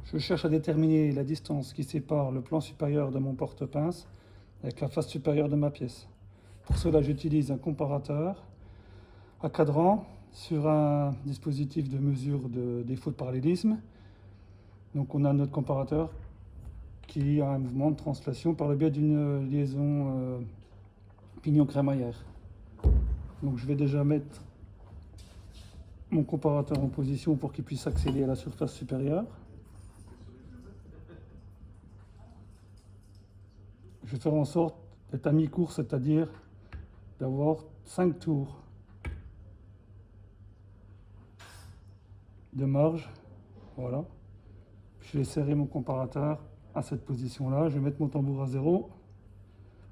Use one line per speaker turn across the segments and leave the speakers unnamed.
Je cherche à déterminer la distance qui sépare le plan supérieur de mon porte-pince avec la face supérieure de ma pièce. Pour cela, j'utilise un comparateur à cadran sur un dispositif de mesure de défaut de parallélisme. Donc on a notre comparateur qui a un mouvement de translation par le biais d'une liaison pignon-crémaillère. Donc je vais déjà mettre mon comparateur en position pour qu'il puisse accéder à la surface supérieure. Je vais faire en sorte d'être à mi-cours, c'est-à-dire d'avoir 5 tours de marge. Voilà. Je vais serrer mon comparateur à cette position-là. Je vais mettre mon tambour à 0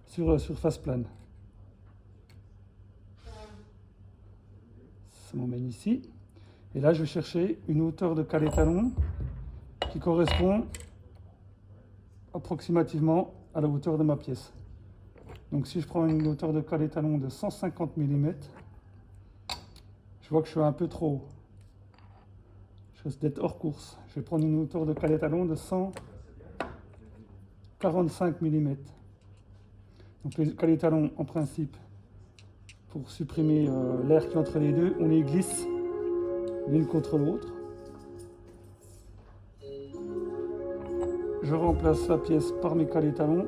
sur la surface plane. Ça m'emmène ici. Et là, je vais chercher une hauteur de calé talon qui correspond approximativement à la hauteur de ma pièce. Donc si je prends une hauteur de calé talon de 150 mm, je vois que je suis un peu trop haut. Je risque d'être hors course. Je vais prendre une hauteur de calé talon de 145 mm. Donc les calés talons, en principe, pour supprimer l'air qui est entre les deux, on les glisse l'une contre l'autre. Je remplace la pièce par mes calés talons.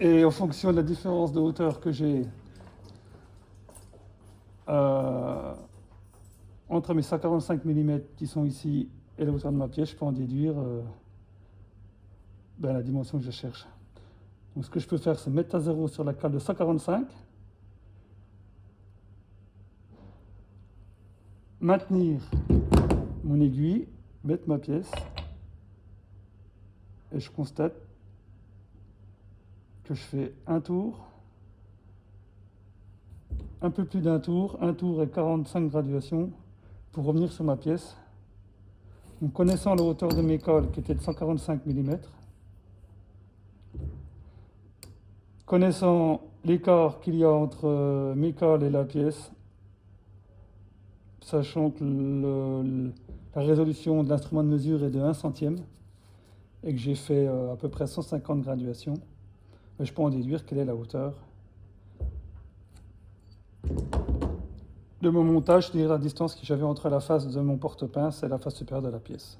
Et en fonction de la différence de hauteur que j'ai entre mes 145 mm qui sont ici et la hauteur de ma pièce, je peux en déduire la dimension que je cherche. Donc ce que je peux faire, c'est mettre à 0 sur la cale de 145, maintenir mon aiguille, mettre ma pièce, et je constate que je fais un tour, un peu plus d'un tour, un tour et 45 graduations pour revenir sur ma pièce. Donc, connaissant la hauteur de mes cales qui était de 145 mm, connaissant l'écart qu'il y a entre mes cales et la pièce, sachant que la résolution de l'instrument de mesure est de 1 centième et que j'ai fait à peu près 150 graduations, je peux en déduire quelle est la hauteur de mon montage, c'est-à-dire la distance que j'avais entre la face de mon porte-pince et la face supérieure de la pièce.